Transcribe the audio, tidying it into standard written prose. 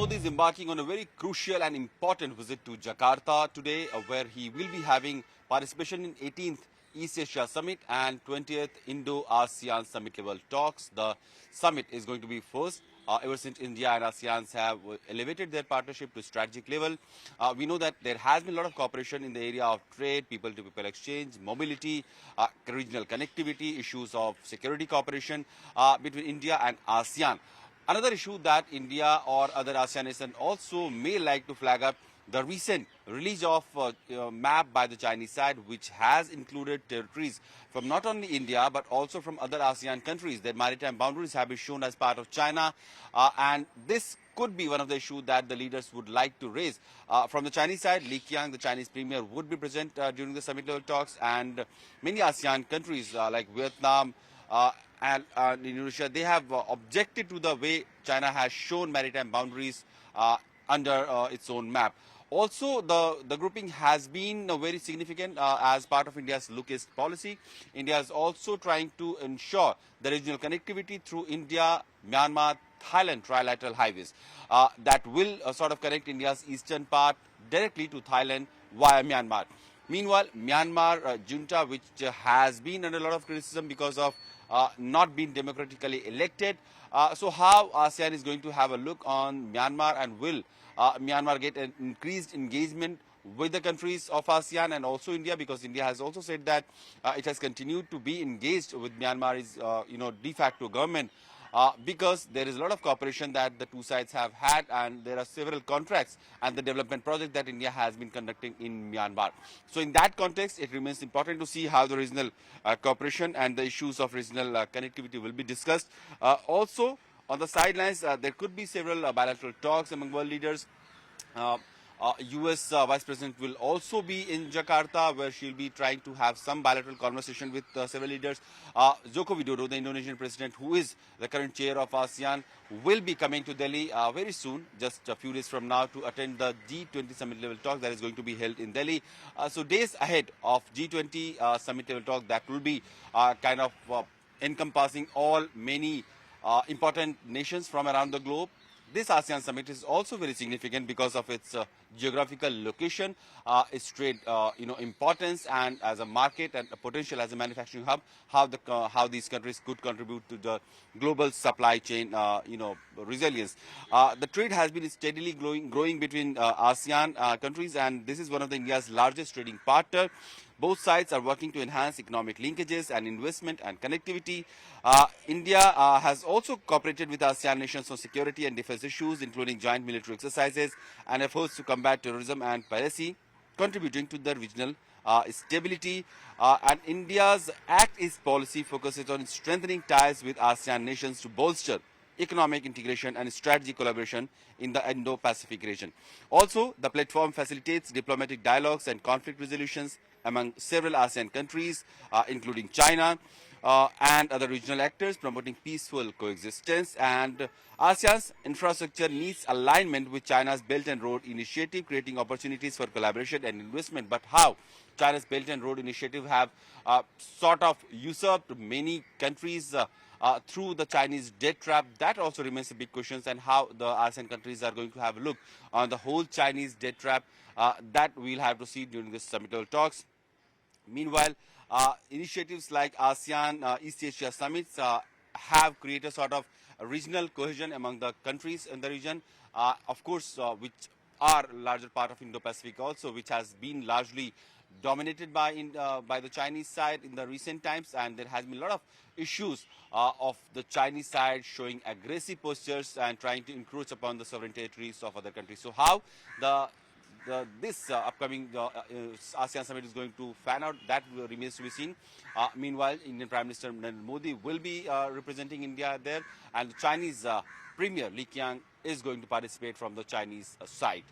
Modi is embarking on a very crucial and important visit to Jakarta today, where he will be having participation in 18th East Asia Summit and 20th Indo-ASEAN Summit level talks. The summit is going to be first ever since India and ASEAN have elevated their partnership to strategic level. We know that there has been a lot of cooperation in the area of trade, people-to-people exchange, mobility, regional connectivity, issues of security cooperation between India and ASEAN. Another issue that India or other ASEAN nations also may like to flag up, the recent release of map by the Chinese side, which has included territories from not only India but also from other ASEAN countries. Their maritime boundaries have been shown as part of China, and this could be one of the issues that the leaders would like to raise. From the Chinese side, Li Qiang, the Chinese premier, would be present during the summit level talks, and many ASEAN countries like Vietnam, and Indonesia, they have objected to the way China has shown maritime boundaries under its own map. Also, the grouping has been very significant as part of India's Look East policy. India is also trying to ensure the regional connectivity through India, Myanmar, Thailand trilateral highways that will sort of connect India's eastern part directly to Thailand via Myanmar. Meanwhile, Myanmar junta, which has been under a lot of criticism because of not being democratically elected. So how ASEAN is going to have a look on Myanmar, and will Myanmar get an increased engagement with the countries of ASEAN and also India, because India has also said that it has continued to be engaged with Myanmar's de facto government. Because there is a lot of cooperation that the two sides have had, and there are several contracts and the development project that India has been conducting in Myanmar. So in that context, it remains important to see how the regional cooperation and the issues of regional connectivity will be discussed. Also, on the sidelines, there could be several bilateral talks among world leaders. U.S. Vice President will also be in Jakarta, where she'll be trying to have some bilateral conversation with several leaders. Joko Widodo, the Indonesian president, who is the current chair of ASEAN, will be coming to Delhi very soon, just a few days from now, to attend the G20 summit level talk that is going to be held in Delhi. So days ahead of G20 summit level talk, that will be kind of encompassing many important nations from around the globe. This ASEAN summit is also very significant because of its geographical location, its trade importance, and as a market and a potential as a manufacturing hub, how these countries could contribute to the global supply chain resilience. The trade has been steadily growing between ASEAN countries, and this is one of India's largest trading partner. Both sides are working to enhance economic linkages and investment and connectivity. India has also cooperated with ASEAN nations on security and defense issues, including joint military exercises and efforts to combat terrorism and piracy, contributing to the regional stability. And India's Act East policy focuses on strengthening ties with ASEAN nations to bolster economic integration and strategic collaboration in the Indo-Pacific region. Also, the platform facilitates diplomatic dialogues and conflict resolutions among several ASEAN countries, including China and other regional actors, promoting peaceful coexistence. And ASEAN's infrastructure needs alignment with China's Belt and Road Initiative, creating opportunities for collaboration and investment. But how China's Belt and Road Initiative have sort of usurped many countries through the Chinese debt trap, that also remains a big question, and how the ASEAN countries are going to have a look on the whole Chinese debt trap, that we'll have to see during the summit level talks. Meanwhile, initiatives like ASEAN East Asia Summits have created sort of a regional cohesion among the countries in the region, of course, which are larger part of Indo-Pacific also, which has been largely dominated by the Chinese side in the recent times, and there has been a lot of issues of the Chinese side showing aggressive postures and trying to encroach upon the sovereign territories of other countries. So how this upcoming ASEAN summit is going to fan out, that remains to be seen. Meanwhile, Indian Prime Minister Narendra Modi will be representing India there, and the Chinese Premier Li Qiang is going to participate from the Chinese side.